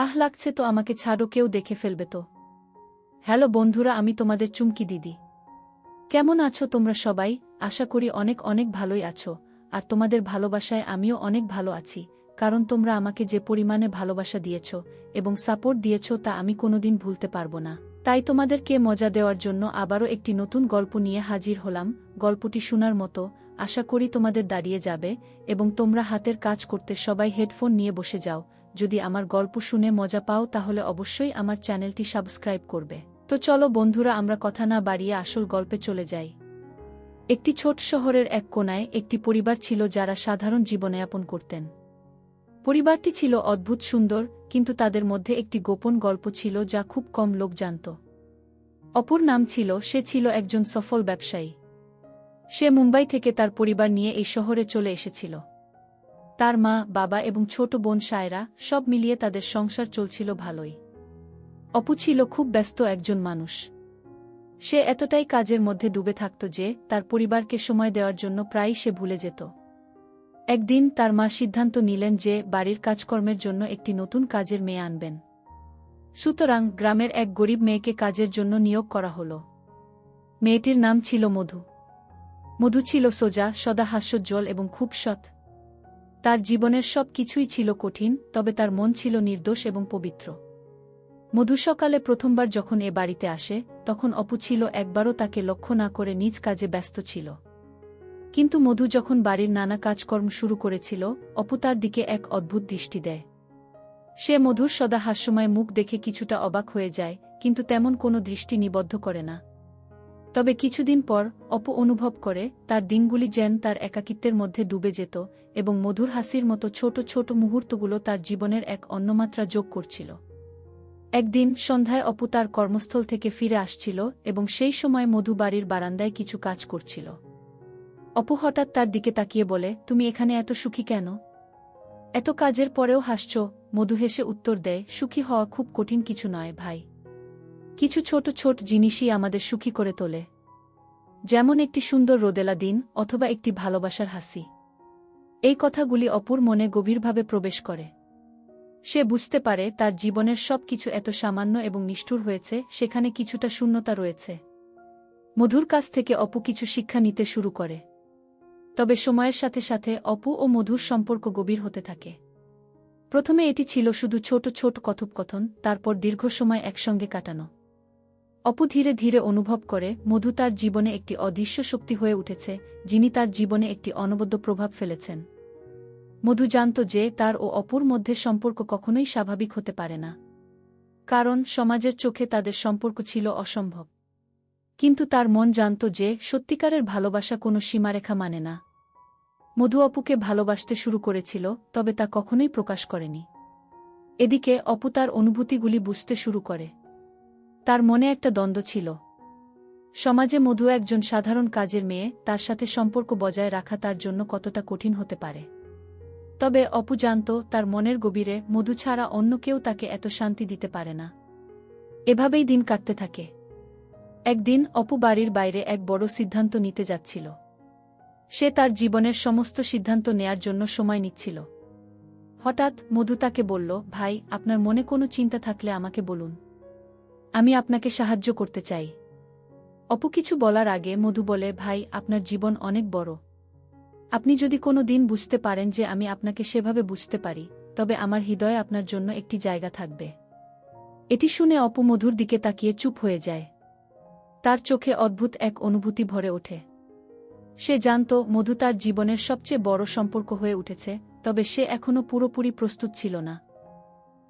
আহ লাগছে তো, আমাকে ছাড়ো, কেউ দেখে ফেলবে তো। হ্যালো বন্ধুরা, আমি তোমাদের চুমকি দিদি। কেমন আছো তোমরা সবাই? আশা করি অনেক অনেক ভালোই আছো। আর তোমাদের ভালোবাসায় আমিও অনেক ভালো আছি, কারণ তোমরা আমাকে যে পরিমাণে ভালোবাসা দিয়েছ এবং সাপোর্ট দিয়েছ তা আমি কোনোদিন ভুলতে পারবো না। তাই তোমাদেরকে মজা দেওয়ার জন্য আবারও একটি নতুন গল্প নিয়ে হাজির হলাম। গল্পটি শোনার মতো, আশা করি তোমাদের দাঁড়িয়ে যাবে এবং তোমরা হাতের কাজ করতে সবাই হেডফোন নিয়ে বসে যাও। যদি আমার গল্প শুনে মজা পাও তাহলে অবশ্যই আমার চ্যানেলটি সাবস্ক্রাইব করবে। তো চলো বন্ধুরা, আমরা কথা না বাড়িয়ে আসল গল্পে চলে যাই। একটি ছোট শহরের এক কোণায় একটি পরিবার ছিল যারা সাধারণ জীবনযাপন করতেন। পরিবারটি ছিল অদ্ভুত সুন্দর, কিন্তু তাদের মধ্যে একটি গোপন গল্প ছিল যা খুব কম লোক জানত। অপুর নাম ছিল, সে ছিল একজন সফল ব্যবসায়ী। সে মুম্বাই থেকে তার পরিবার নিয়ে এই শহরে চলে এসেছিল। তার মা, বাবা এবং ছোট বোন সায়রা, সব মিলিয়ে তাদের সংসার চলছিল ভালোই। অপু ছিল খুব ব্যস্ত একজন মানুষ। সে এতটাই কাজের মধ্যে ডুবে থাকত যে তার পরিবারকে সময় দেওয়ার জন্য প্রায়ই সে ভুলে যেত। একদিন তার মা সিদ্ধান্ত নিলেন যে বাড়ির কাজকর্মের জন্য একটি নতুন কাজের মেয়ে আনবেন। সুতরাং গ্রামের এক গরিব মেয়েকে কাজের জন্য নিয়োগ করা হল। মেয়েটির নাম ছিল মধু। মধু ছিল সোজা, সদা হাস্যোজ্জ্বল এবং খুব সৎ। তার জীবনের সব কিছুই ছিল কঠিন, তবে তার মন ছিল নির্দোষ এবং পবিত্র। মধু সকালে প্রথমবার যখন এ বাড়িতে আসে, তখন অপু ছিল একবারও তাকে লক্ষ্য না করে নিজ কাজে ব্যস্ত ছিল। কিন্তু মধু যখন বাড়ির নানা কাজকর্ম শুরু করেছিল, অপু তার দিকে এক অদ্ভুত দৃষ্টি দেয়। সে মধুর সদা হাস্যময় মুখ দেখে কিছুটা অবাক হয়ে যায়, কিন্তু তেমন কোনো দৃষ্টি নিবদ্ধ করে না। তবে কিছুদিন পর অপু অনুভব করে তার দিনগুলি যেন তার একাকিত্বের মধ্যে ডুবে যেত এবং মধুর হাসির মতো ছোট ছোট মুহূর্তগুলো তার জীবনের এক অন্যমাত্রা যোগ করছিল। একদিন সন্ধ্যায় অপু তার কর্মস্থল থেকে ফিরে আসছিল এবং সেই সময় মধু বাড়ির বারান্দায় কিছু কাজ করছিল। অপু হঠাৎ তার দিকে তাকিয়ে বলে, তুমি এখানে এত সুখী কেন? এত কাজের পরেও হাসছ? মধু হেসে উত্তর দেয়, সুখী হওয়া খুব কঠিন কিছু নয় ভাই। কিছু ছোট ছোট জিনিসই আমাদের সুখী করে তোলে, যেমন একটি সুন্দর রোদেলা দিন অথবা একটি ভালোবাসার হাসি। এই কথাগুলি অপুর মনে গভীরভাবে প্রবেশ করে। সে বুঝতে পারে তার জীবনের সব কিছু এত সামান্য এবং নিষ্ঠুর হয়েছে, সেখানে কিছুটা শূন্যতা রয়েছে। মধুর কাছ থেকে অপু কিছু শিক্ষা নিতে শুরু করে। তবে সময়ের সাথে সাথে অপু ও মধুর সম্পর্ক গভীর হতে থাকে। প্রথমে এটি ছিল শুধু ছোট ছোট কথোপকথন, তারপর দীর্ঘ সময় একসঙ্গে কাটানো। অপু ধীরে ধীরে অনুভব করে মধু তার জীবনে একটি অদৃশ্য শক্তি হয়ে উঠেছে, যিনি তার জীবনে একটি অনবদ্য প্রভাব ফেলেছেন। মধু জানত যে তার ও অপুর মধ্যে সম্পর্ক কখনোই স্বাভাবিক হতে পারে না, কারণ সমাজের চোখে তাদের সম্পর্ক ছিল অসম্ভব। কিন্তু তার মন জানত যে সত্যিকারের ভালোবাসা কোনো সীমারেখা মানে না। মধু অপুকে ভালোবাসতে শুরু করেছিল, তবে তা কখনোই প্রকাশ করেনি। এদিকে অপু তার অনুভূতিগুলি বুঝতে শুরু করে। তার মনে একটা দ্বন্দ্ব ছিল। সমাজে মধু একজন সাধারণ কাজের মেয়ে, তার সাথে সম্পর্ক বজায় রাখা তার জন্য কতটা কঠিন হতে পারে। তবে অপু জানত তার মনের গভীরে মধু ছাড়া অন্য কেউ তাকে এত শান্তি দিতে পারে না। এভাবেই দিন কাটতে থাকে। একদিন অপু বাড়ির বাইরে এক বড় সিদ্ধান্ত নিতে যাচ্ছিল। সে তার জীবনের সমস্ত সিদ্ধান্ত নেয়ার জন্য সময় নিচ্ছিল। হঠাৎ মধু তাকে বলল, ভাই, আপনার মনে কোনো চিন্তা থাকলে আমাকে বলুন, আমি আপনাকে সাহায্য করতে চাই। অপু কিছু বলার আগে মধু বলে, ভাই, আপনার জীবন অনেক বড়। আপনি যদি কোনো দিন বুঝতে পারেন যে আমি আপনাকে সেভাবে বুঝতে পারি, তবে আমার হৃদয়ে আপনার জন্য একটি জায়গা থাকবে। এটি শুনে অপু মধুর দিকে তাকিয়ে চুপ হয়ে যায়। তার চোখে অদ্ভুত এক অনুভূতি ভরে ওঠে। সে জানত মধু তার জীবনের সবচেয়ে বড় সম্পর্ক হয়ে উঠেছে, তবে সে এখনও পুরোপুরি প্রস্তুত ছিল না।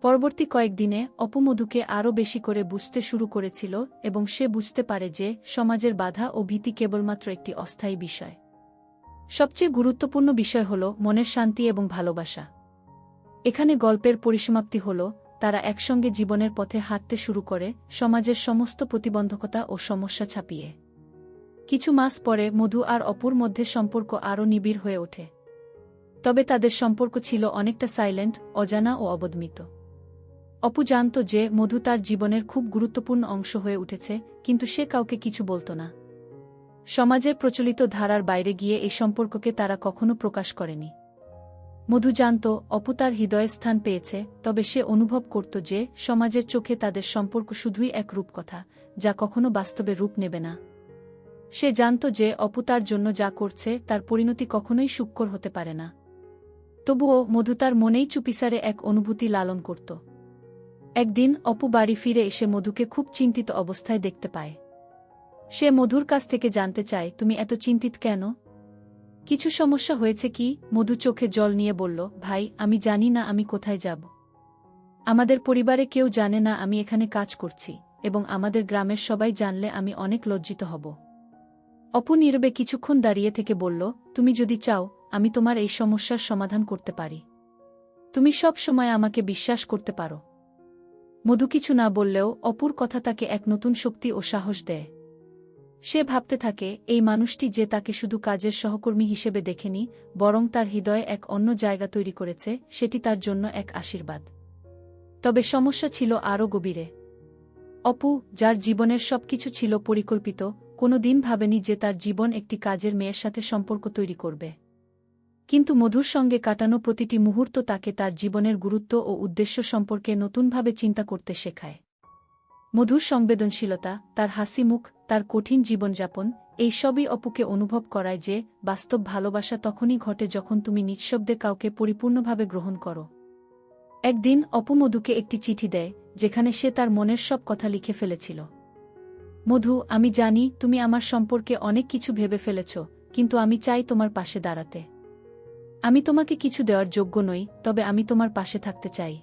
পরবর্তী কয়েকদিনে অপু মধুকে আরও বেশি করে বুঝতে শুরু করেছিল এবং সে বুঝতে পারে যে সমাজের বাধা ও ভীতি কেবলমাত্র একটি অস্থায়ী বিষয়। সবচেয়ে গুরুত্বপূর্ণ বিষয় হল মনের শান্তি এবং ভালোবাসা। এখানে গল্পের পরিসমাপ্তি হল, তারা একসঙ্গে জীবনের পথে হাঁটতে শুরু করে, সমাজের সমস্ত প্রতিবন্ধকতা ও সমস্যা ছাপিয়ে। কিছু মাস পরে মধু আর অপুর মধ্যে সম্পর্ক আরও নিবিড় হয়ে ওঠে। তবে তাদের সম্পর্ক ছিল অনেকটা সাইলেন্ট, অজানা ও অবদমিত। অপু জানত যে মধু তার জীবনের খুব গুরুত্বপূর্ণ অংশ হয়ে উঠেছে, কিন্তু সে কাউকে কিছু বলত না। সমাজের প্রচলিত ধারার বাইরে গিয়ে এই সম্পর্ককে তারা কখনো প্রকাশ করেনি। মধু জানত অপু তার হৃদয়ে স্থান পেয়েছে, তবে সে অনুভব করত যে সমাজের চোখে তাদের সম্পর্ক শুধুই এক রূপকথা, যা কখনো বাস্তবে রূপ নেবে না। সে জানত যে অপু তার জন্য যা করছে তার পরিণতি কখনোই সুখকর হতে পারে না। তবুও মধু তার মনেই চুপিসারে এক অনুভূতি লালন করত। একদিন অপু বাড়ি ফিরে এসে মধুকে খুব চিন্তিত অবস্থায় দেখতে পায়। সে মধুর কাছ থেকে জানতে চায়, তুমি এত চিন্তিত কেন? কিছু সমস্যা হয়েছে কি? মধু চোখে জল নিয়ে বলল, ভাই, আমি জানি না আমি কোথায় যাব। আমাদের পরিবারে কেউ জানে না আমি এখানে কাজ করছি, এবং আমাদের গ্রামের সবাই জানলে আমি অনেক লজ্জিত হব। অপু নীরবে কিছুক্ষণ দাঁড়িয়ে থেকে বলল, তুমি যদি চাও আমি তোমার এই সমস্যার সমাধান করতে পারি। তুমি সব সময় আমাকে বিশ্বাস করতে পারো। মধু কিছু না বললেও অপুর কথা তাকে এক নতুন শক্তি ও সাহস দেয়। সে ভাবতে থাকে, এই মানুষটি যে তাকে শুধু কাজের সহকর্মী হিসেবে দেখেনি, বরং তার হৃদয়ে এক অন্য জায়গা তৈরি করেছে, সেটি তার জন্য এক আশীর্বাদ। তবে সমস্যা ছিল আরও গভীরে। অপু, যার জীবনের সবকিছু ছিল পরিকল্পিত, কোনো দিন ভাবেনি যে তার জীবন একটি কাজের মেয়ের সাথে সম্পর্ক তৈরি করবে। কিন্তু মধুর সঙ্গে কাটানো প্রতিটি মুহূর্ত তাকে তার জীবনের গুরুত্ব ও উদ্দেশ্য সম্পর্কে নতুনভাবে চিন্তা করতে শেখায়। মধুর সংবেদনশীলতা, তার হাসি মুখ, তার কঠিন জীবনযাপন, এই সবই অপুকে অনুভব করায় যে বাস্তব ভালোবাসা তখনই ঘটে যখন তুমি নিঃশব্দে কাউকে পরিপূর্ণভাবে গ্রহণ করো। একদিন অপু মধুকে একটি চিঠি দেয়, যেখানে সে তার মনের সব কথা লিখে ফেলেছিল। মধু, আমি জানি তুমি আমার সম্পর্কে অনেক কিছু ভেবে ফেলেছ, কিন্তু আমি চাই তোমার পাশে দাঁড়াতে। আমি তোমাকে কিছু দেওয়ার যোগ্য নই, তবে আমি তোমার পাশে থাকতে চাই।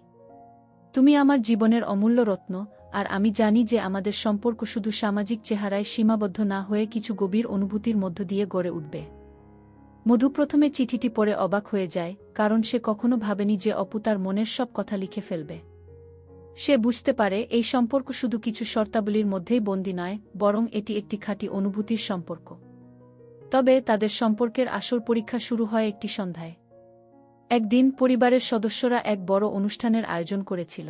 তুমি আমার জীবনের অমূল্য রত্ন, আর আমি জানি যে আমাদের সম্পর্ক শুধু সামাজিক চেহারায় সীমাবদ্ধ না হয়ে কিছু গভীর অনুভূতির মধ্য দিয়ে গড়ে উঠবে। মধু প্রথমে চিঠিটি পড়ে অবাক হয়ে যায়, কারণ সে কখনো ভাবেনি যে অপু তার মনের সব কথা লিখে ফেলবে। সে বুঝতে পারে এই সম্পর্ক শুধু কিছু শর্তাবলীর মধ্যেই বন্দী নয়, বরং এটি একটি খাঁটি অনুভূতির সম্পর্ক। তবে তাদের সম্পর্কের আসল পরীক্ষা শুরু হয় একটি সন্ধ্যায়। একদিন পরিবারের সদস্যরা এক বড় অনুষ্ঠানের আয়োজন করেছিল।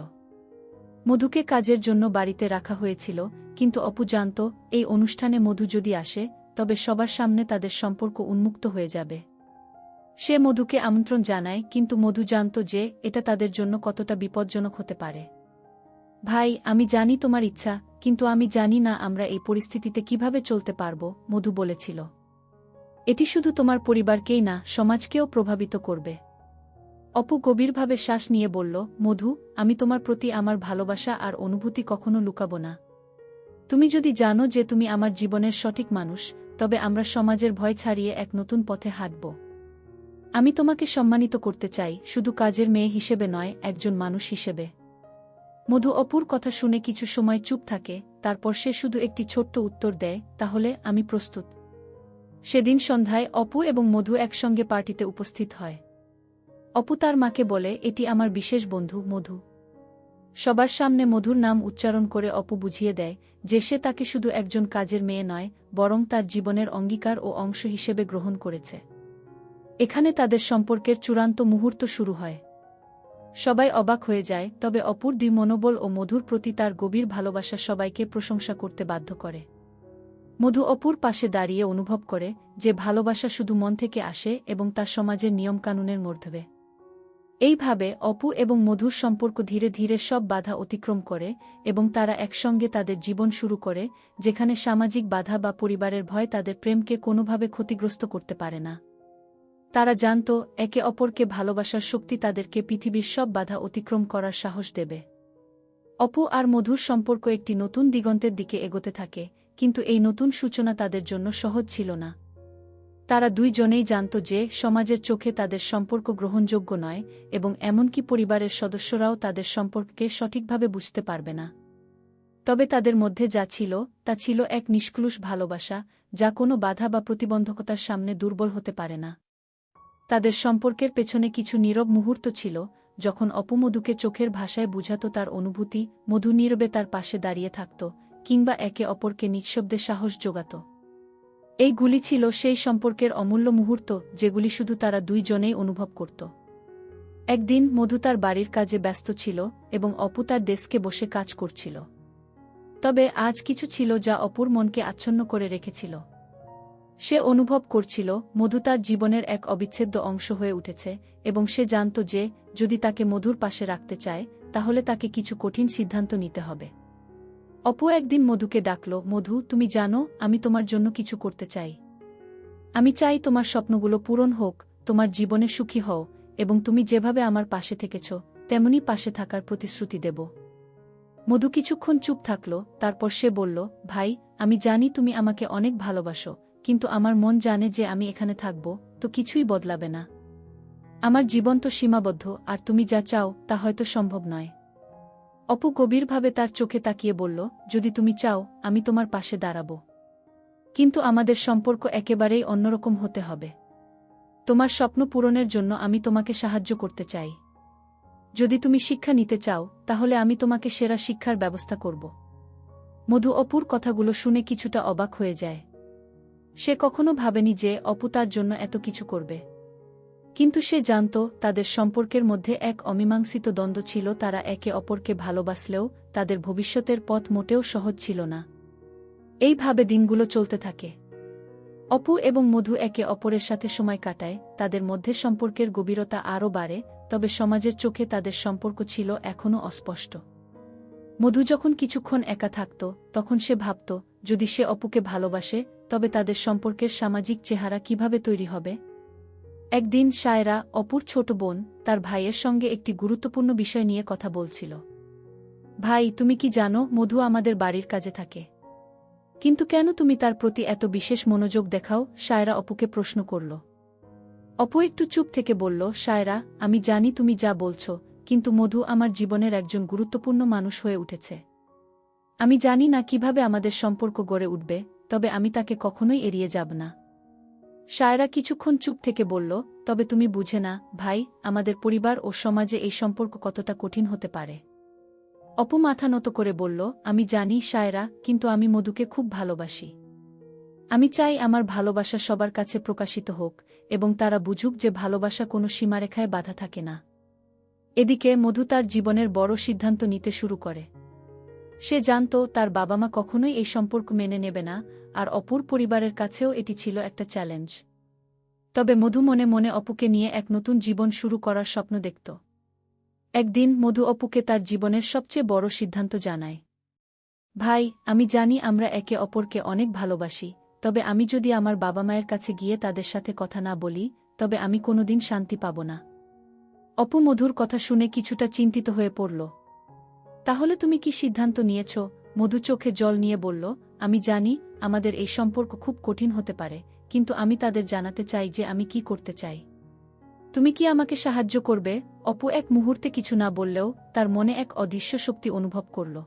মধুকে কাজের জন্য বাড়িতে রাখা হয়েছিল, কিন্তু অপু জানত এই অনুষ্ঠানে মধু যদি আসে তবে সবার সামনে তাদের সম্পর্ক উন্মুক্ত হয়ে যাবে। সে মধুকে আমন্ত্রণ জানায়, কিন্তু মধু জানত যে এটা তাদের জন্য কতটা বিপজ্জনক হতে পারে। ভাই, আমি জানি তোমার ইচ্ছা, কিন্তু আমি জানি না আমরা এই পরিস্থিতিতে কিভাবে চলতে পারব, মধু বলেছিল। এটি শুধু তোমার পরিবারকেই না, সমাজকেও প্রভাবিত করবে। অপু গভীরভাবে শ্বাস নিয়ে বলল, মধু, আমি তোমার প্রতি আমার ভালোবাসা আর অনুভূতি কখনো লুকাব না। তুমি যদি জানো যে তুমি আমার জীবনের সঠিক মানুষ, তবে আমরা সমাজের ভয় ছাড়িয়ে এক নতুন পথে হাঁটব। আমি তোমাকে সম্মানিত করতে চাই, শুধু কাজের মেয়ে হিসেবে নয়, একজন মানুষ হিসেবে। মধু অপুর কথা শুনে কিছু সময় চুপ থাকে, তারপর সে শুধু একটি ছোট্ট উত্তর দেয়, তাহলে আমি প্রস্তুত। সেদিন সন্ধ্যায় অপু এবং মধু একসঙ্গে পার্টিতে উপস্থিত হয়। অপু তার মাকে বলে, এটি আমার বিশেষ বন্ধু মধু। সবার সামনে মধুর নাম উচ্চারণ করে অপু বুঝিয়ে দেয় যে সে তাকে শুধু একজন কাজের মেয়ে নয়, বরং তার জীবনের অঙ্গীকার ও অংশ হিসেবে গ্রহণ করেছে। এখানে তাদের সম্পর্কের চূড়ান্ত মুহূর্ত শুরু হয়। সবাই অবাক হয়ে যায়, তবে অপুর দৃঢ় মনোবল ও মধুর প্রতি তার গভীর ভালোবাসা সবাইকে প্রশংসা করতে বাধ্য করে। মধু অপুর পাশে দাঁড়িয়ে অনুভব করে যে ভালোবাসা শুধু মন থেকে আসে এবং তা সমাজের নিয়মকানুনের মধ্যে। এইভাবে অপু এবং মধুর সম্পর্ক ধীরে ধীরে সব বাধা অতিক্রম করে এবং তারা একসঙ্গে তাদের জীবন শুরু করে, যেখানে সামাজিক বাধা বা পরিবারের ভয় তাদের প্রেমকে কোনোভাবে ক্ষতিগ্রস্ত করতে পারে না। তারা জানত একে অপরকে ভালোবাসার শক্তি তাদেরকে পৃথিবীর সব বাধা অতিক্রম করার সাহস দেবে। অপু আর মধুর সম্পর্ক একটি নতুন দিগন্তের দিকে এগোতে থাকে, কিন্তু এই নতুন সূচনা তাদের জন্য সহজ ছিল না। তারা দুইজনেই জানত যে সমাজের চোখে তাদের সম্পর্ক গ্রহণযোগ্য নয়, এবং এমনকি পরিবারের সদস্যরাও তাদের সম্পর্ককে সঠিকভাবে বুঝতে পারবে না। তবে তাদের মধ্যে যা ছিল তা ছিল এক নিষ্কলুষ ভালোবাসা, যা কোনো বাধা বা প্রতিবন্ধকতার সামনে দুর্বল হতে পারে না। তাদের সম্পর্কের পেছনে কিছু নীরব মুহূর্ত ছিল, যখন অপু মধুকে চোখের ভাষায় বুঝাত তার অনুভূতি, মধু নীরবে তার পাশে দাঁড়িয়ে থাকত, কিংবা একে অপরকে নিঃশব্দে সাহস জোগাত। এইগুলি ছিল সেই সম্পর্কের অমূল্য মুহূর্ত যেগুলি শুধু তারা দুইজনেই অনুভব করত। একদিন মধু তার বাড়ির কাজে ব্যস্ত ছিল এবং অপু তার ডেস্কে বসে কাজ করছিল। তবে আজ কিছু ছিল যা অপুর মনকে আচ্ছন্ন করে রেখেছিল। সে অনুভব করছিল মধু তার জীবনের এক অবিচ্ছেদ্য অংশ হয়ে উঠেছে এবং সে জানত যে যদি তাকে মধুর পাশে রাখতে চায় তাহলে তাকে কিছু কঠিন সিদ্ধান্ত নিতে হবে। অপু একদিন মধুকে ডাকল, মধু, তুমি জানো আমি তোমার জন্য কিছু করতে চাই। আমি চাই তোমার স্বপ্নগুলো পূরণ হোক, তোমার জীবনে সুখী হও এবং তুমি যেভাবে আমার পাশে থেকেছ তেমনি পাশে থাকার প্রতিশ্রুতি দেব। মধু কিছুক্ষণ চুপ থাকল, তারপর সে বলল, ভাই, আমি জানি তুমি আমাকে অনেক ভালোবাসো, কিন্তু আমার মন জানে যে আমি এখানে থাকব তো কিছুই বদলাবে না। আমার জীবন তো সীমাবদ্ধ, আর তুমি যা চাও তা হয়তো সম্ভব নয়। অপু গভীরভাবে তার চোখে তাকিয়ে বলল, যদি তুমি চাও আমি তোমার পাশে দাঁড়াব, কিন্তু আমাদের সম্পর্ক একেবারেই অন্যরকম হতে হবে। তোমার স্বপ্ন পূরণের জন্য আমি তোমাকে সাহায্য করতে চাই। যদি তুমি শিক্ষা নিতে চাও তাহলে আমি তোমাকে সেরা শিক্ষার ব্যবস্থা করব। মধু অপুর কথাগুলো শুনে কিছুটা অবাক হয়ে যায়। সে কখনো ভাবেনি যে অপু তার জন্য এত কিছু করবে, কিন্তু সে জানত তাদের সম্পর্কের মধ্যে এক অমীমাংসিত দ্বন্দ্ব ছিল। তারা একে অপরকে ভালোবাসলেও তাদের ভবিষ্যতের পথ মোটেও সহজ ছিল না। এইভাবে দিনগুলো চলতে থাকে। অপু এবং মধু একে অপরের সাথে সময় কাটায়, তাদের মধ্যে সম্পর্কের গভীরতা আরও বাড়ে, তবে সমাজের চোখে তাদের সম্পর্ক ছিল এখনও অস্পষ্ট। মধু যখন কিছুক্ষণ একা থাকত তখন সে ভাবত, যদি সে অপুকে ভালোবাসে তবে তাদের সম্পর্কের সামাজিক চেহারা কিভাবে তৈরি হবে। একদিন সায়রা, অপুর ছোট বোন, তার ভাইয়ের সঙ্গে একটি গুরুত্বপূর্ণ বিষয় নিয়ে কথা বলছিল। ভাই, তুমি কি জানো মধু আমাদের বাড়ির কাজে থাকে? কিন্তু কেন তুমি তার প্রতি এত বিশেষ মনোযোগ দেখাও? সায়রা অপুকে প্রশ্ন করল। অপু একটু চুপ থেকে বলল, সায়রা, আমি জানি তুমি যা বলছো, কিন্তু মধু আমার জীবনের একজন গুরুত্বপূর্ণ মানুষ হয়ে উঠেছে। আমি জানি না কিভাবে আমাদের সম্পর্ক গড়ে উঠবে, তবে আমি তাকে কখনোই এড়িয়ে যাব না। সায়রা কিছুক্ষণ চুপ থেকে বলল, তবে তুমি বুঝে না ভাই, আমাদের পরিবার ও সমাজে এই সম্পর্ক কতটা কঠিন হতে পারে। অপু মাথা নত করে বলল, আমি জানি সায়রা, কিন্তু আমি মধুকে খুব ভালোবাসি। আমি চাই আমার ভালোবাসা সবার কাছে প্রকাশিত হোক এবং তারা বুঝুক যে ভালোবাসা কোনো সীমারেখায় বাধা থাকে না। এদিকে মধু তার জীবনের বড় সিদ্ধান্ত নিতে শুরু করে। সে জানত তার বাবা মা কখনোই এই সম্পর্ক মেনে নেবে না, আর অপুর পরিবারের কাছেও এটি ছিল একটা চ্যালেঞ্জ। তবে মধু মনে মনে অপুকে নিয়ে এক নতুন জীবন শুরু করার স্বপ্ন দেখত। একদিন মধু অপুকে তার জীবনের সবচেয়ে বড় সিদ্ধান্ত জানায়। ভাই, আমি জানি আমরা একে অপরকে অনেক ভালোবাসি, তবে আমি যদি আমার বাবা মায়ের কাছে গিয়ে তাদের সাথে কথা না বলি তবে আমি কোনোদিন শান্তি পাব না। অপু মধুর কথা শুনে কিছুটা চিন্তিত হয়ে পড়ল। তাহলে তুমি কি সিদ্ধান্ত নিয়েছ? মধু চোখে জল নিয়ে বলল, আমি জানি আমাদের এই সম্পর্ক খুব কঠিন হতে পারে, কিন্তু আমি তাদের জানাতে চাই যে আমি কি করতে চাই। তুমি কি আমাকে সাহায্য করবে? অপু এক মুহূর্তে কিছু না বললেও তার মনে এক অদৃশ্য শক্তি অনুভব করল।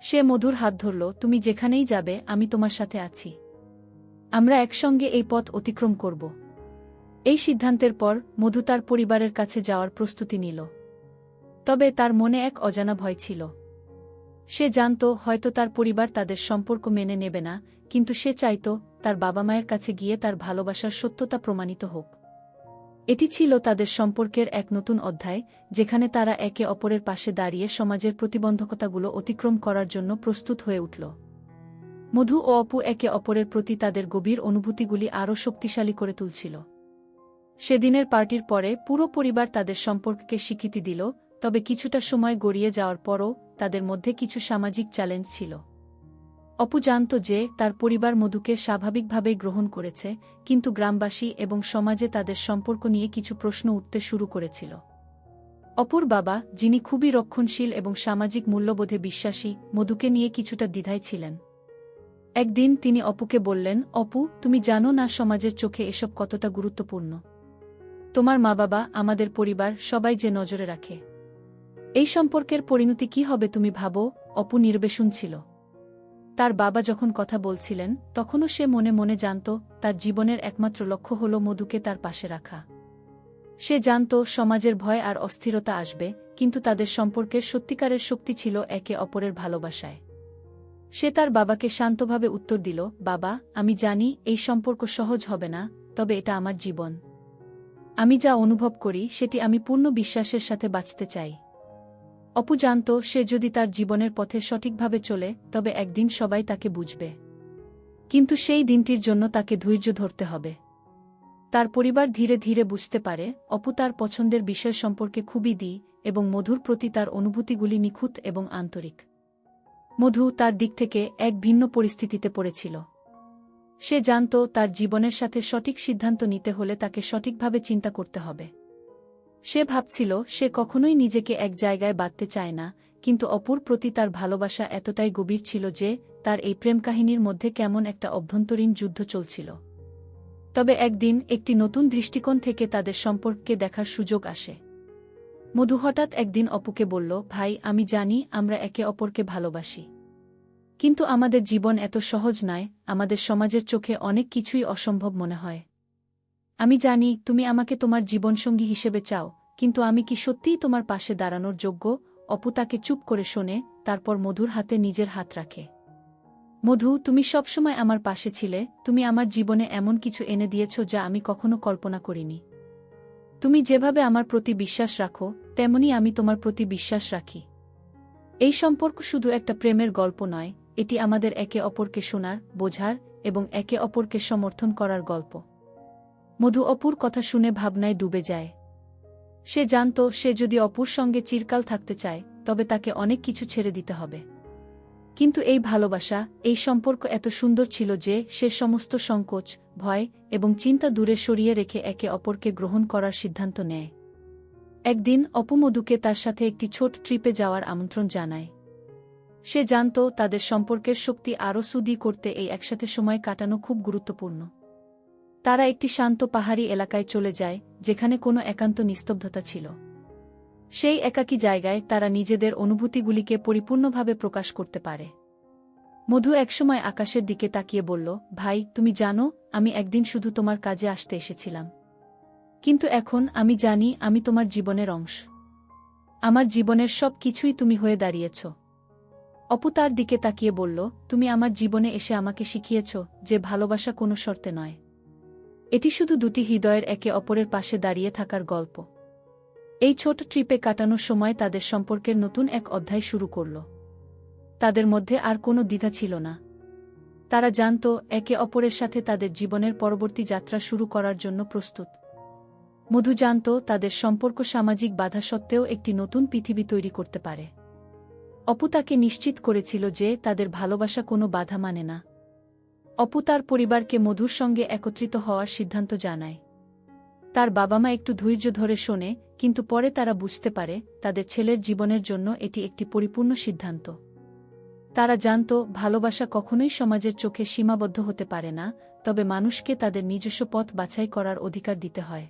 সে মধুর হাত ধরল, তুমি যেখানেই যাবে আমি তোমার সাথে আছি। আমরা একসঙ্গে এই পথ অতিক্রম করব। এই সিদ্ধান্তের পর মধু তার পরিবারের কাছে যাওয়ার প্রস্তুতি নিল। তবে তার মনে এক অজানা ভয় ছিল। সে জানত হয়তো তার পরিবার তাদের সম্পর্ক মেনে নেবে না, কিন্তু সে চাইত তার বাবা মায়ের কাছে গিয়ে তার ভালোবাসার সত্যতা প্রমাণিত হোক। এটি ছিল তাদের সম্পর্কের এক নতুন অধ্যায়, যেখানে তারা একে অপরের পাশে দাঁড়িয়ে সমাজের প্রতিবন্ধকতাগুলো অতিক্রম করার জন্য প্রস্তুত হয়ে উঠল। মধু ও অপু একে অপরের প্রতি তাদের গভীর অনুভূতিগুলি আরও শক্তিশালী করে তুলছিল। সেদিনের পার্টির পরে পুরো পরিবার তাদের সম্পর্ককে স্বীকৃতি দিল, তবে কিছুটা সময় গড়িয়ে যাওয়ার পরও তাদের মধ্যে কিছু সামাজিক চ্যালেঞ্জ ছিল। অপু জানত যে তার পরিবার মধুকে স্বাভাবিকভাবেই গ্রহণ করেছে, কিন্তু গ্রামবাসী এবং সমাজে তাদের সম্পর্ক নিয়ে কিছু প্রশ্ন উঠতে শুরু করেছিল। অপুর বাবা, যিনি খুবই রক্ষণশীল এবং সামাজিক মূল্যবোধে বিশ্বাসী, মধুকে নিয়ে কিছুটা দ্বিধায় ছিলেন। একদিন তিনি অপুকে বললেন, অপু, তুমি জানো না সমাজের চোখে এসব কতটা গুরুত্বপূর্ণ। তোমার মা বাবা, আমাদের পরিবার, সবাই যে নজরে রাখে। এই সম্পর্কের পরিণতি কি হবে তুমি ভাবো? অপু নির্বেশুন ছিল। তার বাবা যখন কথা বলছিলেন তখনও সে মনে মনে জানত তার জীবনের একমাত্র লক্ষ্য হল মধুকে তার পাশে রাখা। সে জানত সমাজের ভয় আর অস্থিরতা আসবে, কিন্তু তাদের সম্পর্কের সত্যিকারের শক্তি ছিল একে অপরের ভালোবাসায়। সে তার বাবাকে শান্তভাবে উত্তর দিল, বাবা, আমি জানি এই সম্পর্ক সহজ হবে না, তবে এটা আমার জীবন। আমি যা অনুভব করি সেটি আমি পূর্ণ বিশ্বাসের সাথে বাঁচতে চাই। অপু জানত সে যদি তার জীবনের পথে সঠিকভাবে চলে তবে একদিন সবাই তাকে বুঝবে। কিন্তু সেই দিনটির জন্য তাকে ধৈর্য ধরতে হবে। তার পরিবার ধীরে ধীরে বুঝতে পারে অপু তার পছন্দের বিষয় সম্পর্কে খুবই এবং মধুর প্রতি তার অনুভূতিগুলি নিখুঁত এবং আন্তরিক। মধু তার দিক থেকে এক ভিন্ন পরিস্থিতিতে পড়েছিল। সে জানত তার জীবনের সাথে সঠিক সিদ্ধান্ত নিতে হলে তাকে সঠিকভাবে চিন্তা করতে হবে। সে ভাবছিল সে কখনোই নিজেকে এক জায়গায় বাঁধতে চায় না, কিন্তু অপুর প্রতি তার ভালোবাসা এতটাই গভীর ছিল যে তার এই প্রেম কাহিনীর মধ্যে কেমন একটা অভ্যন্তরীণ যুদ্ধ চলছিল। তবে একদিন একটি নতুন দৃষ্টিকোণ থেকে তাদের সম্পর্ককে দেখার সুযোগ আসে। মধু হঠাৎ একদিন অপুকে বলল, ভাই, আমি জানি আমরা একে অপরকে ভালোবাসি, কিন্তু আমাদের জীবন এত সহজ নয়, আমাদের সমাজের চোখে অনেক কিছুই অসম্ভব মনে হয়। আমি জানি তুমি আমাকে তোমার জীবনসঙ্গী হিসেবে চাও, কিন্তু আমি কি সত্যিই তোমার পাশে দাঁড়ানোর যোগ্য? অপু তাকে চুপ করে শোনে, তারপর মধুর হাতে নিজের হাত রাখে। মধু, তুমি সবসময় আমার পাশে ছিলে, তুমি আমার জীবনে এমন কিছু এনে দিয়েছ যা আমি কখনো কল্পনা করিনি। তুমি যেভাবে আমার প্রতি বিশ্বাস রাখো, তেমনি আমি তোমার প্রতি বিশ্বাস রাখি। এই সম্পর্ক শুধু একটা প্রেমের গল্প নয়, এটি আমাদের একে অপরকে শোনার, বোঝার এবং একে অপরকে সমর্থন করার গল্প। মধু অপুর কথা শুনে ভাবনায় ডুবে যায়। সে জানত সে যদি অপুর সঙ্গে চিরকাল থাকতে চায় তবে তাকে অনেক কিছু ছেড়ে দিতে হবে। কিন্তু এই ভালোবাসা, এই সম্পর্ক এত সুন্দর ছিল যে সে সমস্ত সংকোচ, ভয় এবং চিন্তা দূরে সরিয়ে রেখে একে অপরকে গ্রহণ করার সিদ্ধান্ত নেয়। একদিন অপু মধুকে তার সাথে একটি ছোট ট্রিপে যাওয়ার আমন্ত্রণ জানায়। সে জানত তাদের সম্পর্কের শক্তি আরও সুদৃঢ় করতে এই একসাথে সময় কাটানো খুব গুরুত্বপূর্ণ। তারা একটি শান্ত পাহাড়ি এলাকায় চলে যায়, যেখানে কোনো একান্ত নিস্তব্ধতা ছিল। সেই একাকী জায়গায় তারা নিজেদের অনুভূতিগুলিকে পরিপূর্ণভাবে প্রকাশ করতে পারে। মধু একসময় আকাশের দিকে তাকিয়ে বলল, ভাই, তুমি জানো, আমি একদিন শুধু তোমার কাজে আসতে এসেছিলাম, কিন্তু এখন আমি জানি আমি তোমার জীবনের অংশ। আমার জীবনের সব কিছুই তুমি হয়ে দাঁড়িয়েছ। অপু তার দিকে তাকিয়ে বলল, তুমি আমার জীবনে এসে আমাকে শিখিয়েছ যে ভালোবাসা কোনো শর্তে নয়, এটি শুধু দুটি হৃদয়ের একে অপরের পাশে দাঁড়িয়ে থাকার গল্প। এই ছোট ট্রিপে কাটানোর সময় তাদের সম্পর্কের নতুন এক অধ্যায় শুরু করল। তাদের মধ্যে আর কোনো দ্বিধা ছিল না। তারা জানত একে অপরের সাথে তাদের জীবনের পরবর্তী যাত্রা শুরু করার জন্য প্রস্তুত। মধু জানত তাদের সম্পর্ক সামাজিক বাধা সত্ত্বেও একটি নতুন পৃথিবী তৈরি করতে পারে। অপু তাকে নিশ্চিত করেছিল যে তাদের ভালোবাসা কোনো বাধা মানে না। অপু তার পরিবারকে মধুর সঙ্গে একত্রিত হওয়ার সিদ্ধান্ত জানায়। তার বাবা মা একটু ধৈর্য ধরে শোনে, কিন্তু পরে তারা বুঝতে পারে তাদের ছেলের জীবনের জন্য এটি একটি পরিপূর্ণ সিদ্ধান্ত। তারা জানত ভালোবাসা কখনোই সমাজের চোখে সীমাবদ্ধ হতে পারে না, তবে মানুষকে তাদের নিজস্ব পথ বাছাই করার অধিকার দিতে হয়।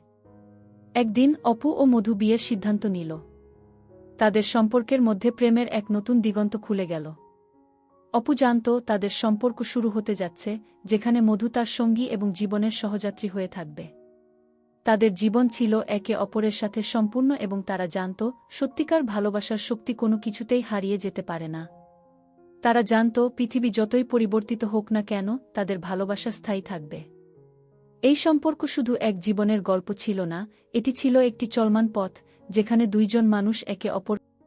একদিন অপু ও মধু বিয়ের সিদ্ধান্ত নিল। তাদের সম্পর্কের মধ্যে প্রেমের এক নতুন দিগন্ত খুলে গেল। অপু জানত তাদের সম্পর্ক শুরু হতে যাচ্ছে, যেখানে মধু তার সঙ্গী এবং জীবনের সহযাত্রী হয়ে থাকবে। তাদের জীবন ছিল একে অপরের সাথে সম্পূর্ণ এবং তারা জানত সত্যিকার ভালোবাসার শক্তি কোনো কিছুতেই হারিয়ে যেতে পারে না। তারা জানত পৃথিবী যতই পরিবর্তিত হোক না কেন, তাদের ভালোবাসা স্থায়ী থাকবে। এই সম্পর্ক শুধু এক জীবনের গল্প ছিল না, এটি ছিল একটি চলমান পথ, যেখানে দুইজন মানুষ একে অপর